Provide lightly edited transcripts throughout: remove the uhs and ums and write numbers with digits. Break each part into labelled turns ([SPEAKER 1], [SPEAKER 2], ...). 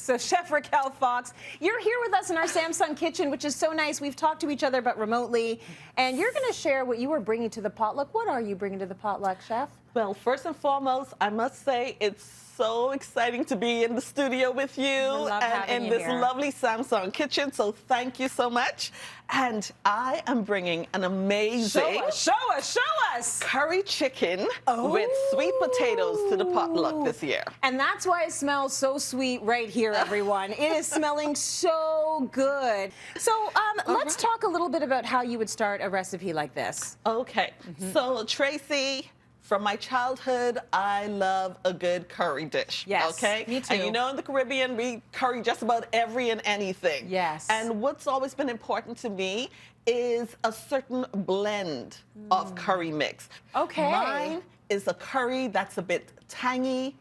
[SPEAKER 1] So Chef Raquel Fox, you're here with us in our Samsung kitchen, which is so nice. We've talked to each other, but remotely. And you're going to share what you were bringing to the potluck. What are you bringing to the potluck, Chef?
[SPEAKER 2] Well, first and foremost, I must say it's so exciting to be in the studio with you and in this lovely Samsung kitchen. So thank you so much. And I am bringing an amazing
[SPEAKER 1] show us
[SPEAKER 2] curry chicken with sweet potatoes to the potluck this year.
[SPEAKER 1] And that's why it smells so sweet right here, everyone. It is smelling so good. So let's talk a little bit about how you would start a recipe like this.
[SPEAKER 2] Okay. So Tracy, from my childhood, I love a good curry dish.
[SPEAKER 1] Yes,
[SPEAKER 2] okay?
[SPEAKER 1] Me too.
[SPEAKER 2] And you know in the Caribbean, we curry just about every and anything.
[SPEAKER 1] Yes.
[SPEAKER 2] And what's always been important to me is a certain blend of curry mix.
[SPEAKER 1] Okay.
[SPEAKER 2] Mine is a curry that's a bit tangy,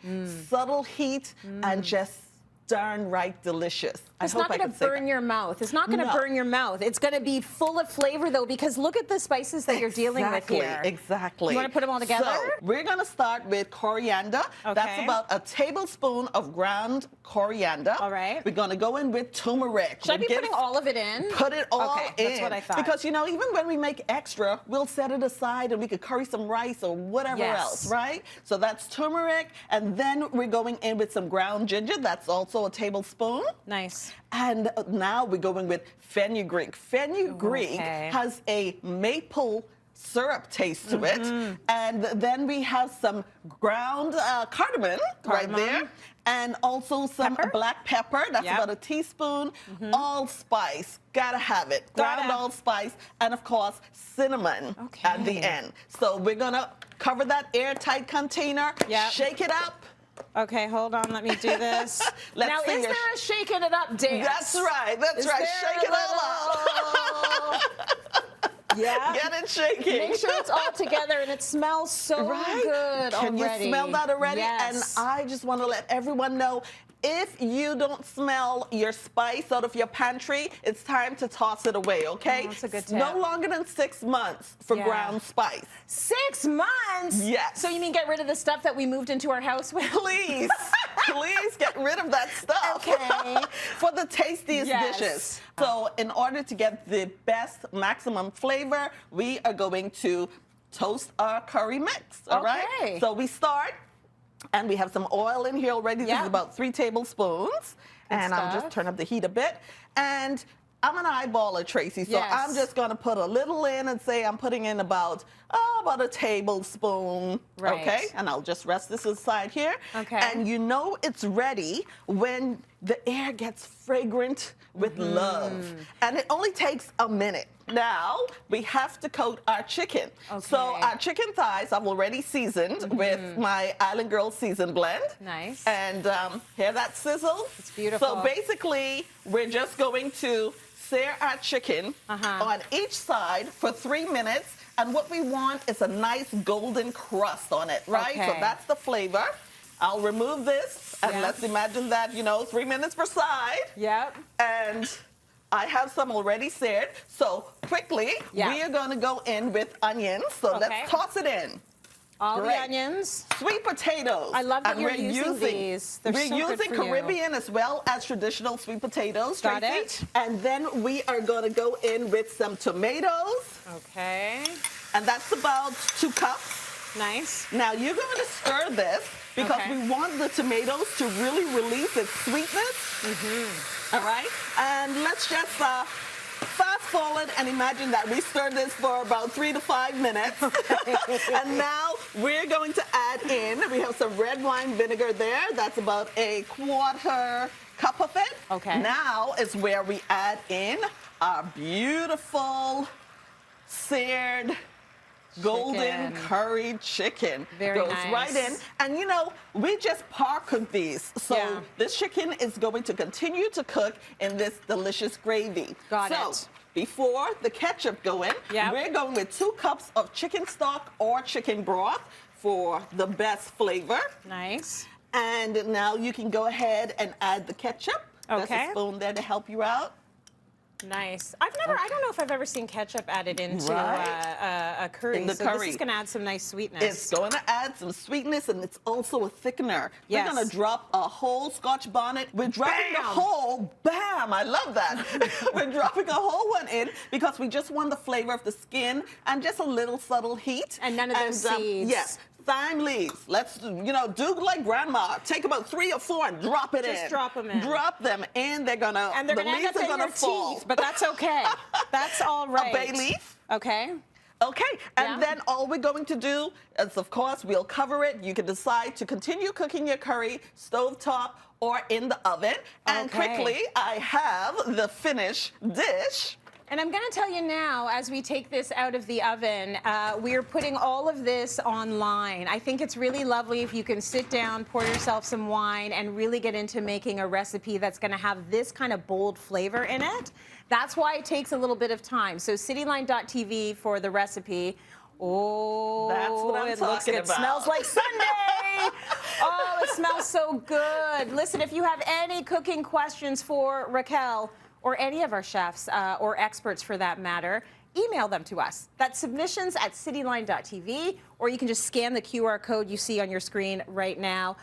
[SPEAKER 2] subtle heat, and just darn right delicious.
[SPEAKER 1] It's not going to burn your mouth. It's not going to burn your mouth. It's going to be full of flavor, though, because look at the spices that you're dealing with here.
[SPEAKER 2] Exactly.
[SPEAKER 1] You want to put them all together?
[SPEAKER 2] So we're going to start with coriander.
[SPEAKER 1] Okay.
[SPEAKER 2] That's about a tablespoon of ground coriander.
[SPEAKER 1] All right.
[SPEAKER 2] We're going to go in with turmeric.
[SPEAKER 1] Should I be putting all of it in?
[SPEAKER 2] Put it all in.
[SPEAKER 1] That's what I thought.
[SPEAKER 2] Because, you know, even when we make extra, we'll set it aside and we could curry some rice or whatever else, right? So that's turmeric. And then we're going in with some ground ginger. That's also a tablespoon.
[SPEAKER 1] Nice.
[SPEAKER 2] And now we're going with fenugreek. Fenugreek has a maple syrup taste to it. And then we have some ground cardamom right there. And also some black pepper. That's about a teaspoon. Allspice. Gotta have it. Ground allspice. And of course, cinnamon at the end. So we're gonna cover that airtight container. Shake it up.
[SPEAKER 1] Okay, hold on. Let me do this. Now, is there a shaking it up dance?
[SPEAKER 2] That's right. That's right. Shake it all up.
[SPEAKER 1] Yeah.
[SPEAKER 2] Get it shaking.
[SPEAKER 1] Make sure it's all together, and it smells so good
[SPEAKER 2] Can
[SPEAKER 1] already.
[SPEAKER 2] you smell that already?
[SPEAKER 1] Yes.
[SPEAKER 2] And I just want to let everyone know, if you don't smell your spice out of your pantry, it's time to toss it away, okay?
[SPEAKER 1] Oh, that's a good tip.
[SPEAKER 2] No longer than 6 months for ground spice.
[SPEAKER 1] 6 months?
[SPEAKER 2] Yes.
[SPEAKER 1] So you mean get rid of the stuff that we moved into our house with?
[SPEAKER 2] Please, please get rid of that stuff.
[SPEAKER 1] Okay.
[SPEAKER 2] For the tastiest dishes. So in order to get the best maximum flavor, we are going to toast our curry mix, all right? So we start. And we have some oil in here already. This is about 3 tablespoons. And I'll just turn up the heat a bit. And I'm an eyeballer, Tracy. So I'm just going to put a little in and say I'm putting in about a tablespoon. Okay. And I'll just rest this aside here. Okay. And you know it's ready when the air gets fragrant with love. And it only takes a minute. Now, we have to coat our chicken. So our chicken thighs I've already seasoned with my Island Girl season blend.
[SPEAKER 1] Nice.
[SPEAKER 2] And hear that sizzle?
[SPEAKER 1] It's beautiful.
[SPEAKER 2] So basically, we're just going to sear our chicken on each side for 3 minutes. And what we want is a nice golden crust on it, right? So that's the flavor. I'll remove this, and let's imagine that, you know, 3 minutes per side.
[SPEAKER 1] Yep.
[SPEAKER 2] And I have some already seared. So quickly, we are going to go in with onions. So let's toss it in.
[SPEAKER 1] All the onions.
[SPEAKER 2] Sweet potatoes.
[SPEAKER 1] I love that you're using these. They're so good for you.
[SPEAKER 2] Caribbean as well as traditional sweet potatoes, Tracy.
[SPEAKER 1] Got it.
[SPEAKER 2] And then we are going to go in with some tomatoes.
[SPEAKER 1] Okay.
[SPEAKER 2] And that's about 2 cups.
[SPEAKER 1] Nice.
[SPEAKER 2] Now you're going to stir this because we want the tomatoes to really release its sweetness. All right. And let's just fast forward and imagine that we stir this for about 3 to 5 minutes. And now we're going to add in, we have some red wine vinegar there. That's about a 1/4 cup of it. Okay. Now is where we add in our beautiful seared golden curry chicken. Goes right in. And you know, we just par cook these. So this chicken is going to continue to cook in this delicious gravy. Got it. Before the ketchup go in, we're going with 2 cups of chicken stock or chicken broth for the best flavor. Nice. And now you can go ahead and add the ketchup. There's a spoon there to help you out.
[SPEAKER 1] Nice. I don't know if I've ever seen ketchup added into a curry.
[SPEAKER 2] In the
[SPEAKER 1] so
[SPEAKER 2] curry.
[SPEAKER 1] This is going to add some nice sweetness.
[SPEAKER 2] It's going to add some sweetness, and it's also a thickener.
[SPEAKER 1] Yes.
[SPEAKER 2] We're going to drop a whole Scotch bonnet. We're dropping the whole, bam, I love that. We're dropping a whole one in because we just want the flavor of the skin and just a little subtle heat.
[SPEAKER 1] And none of those seeds.
[SPEAKER 2] Yes. Thyme leaves. Let's, do like grandma. Take about 3 or 4 and drop it in.
[SPEAKER 1] Just drop them in.
[SPEAKER 2] Drop them in.
[SPEAKER 1] And they're going to end up in your teeth, but that's okay. That's all right.
[SPEAKER 2] A bay leaf.
[SPEAKER 1] Okay.
[SPEAKER 2] Okay, and then all we're going to do is, of course, we'll cover it. You can decide to continue cooking your curry stovetop or in the oven. And quickly, I have the finished dish.
[SPEAKER 1] And I'm going to tell you now, as we take this out of the oven, we're putting all of this online. I think it's really lovely if you can sit down, pour yourself some wine, and really get into making a recipe that's going to have this kind of bold flavor in it. That's why it takes a little bit of time. So cityline.tv for the recipe. Oh,
[SPEAKER 2] that's what I'm talking about.
[SPEAKER 1] It smells like Sunday. Oh, it smells so good. Listen, if you have any cooking questions for Raquel, or any of our chefs, or experts for that matter, email them to us. That's submissions@cityline.tv, or you can just scan the QR code you see on your screen right now.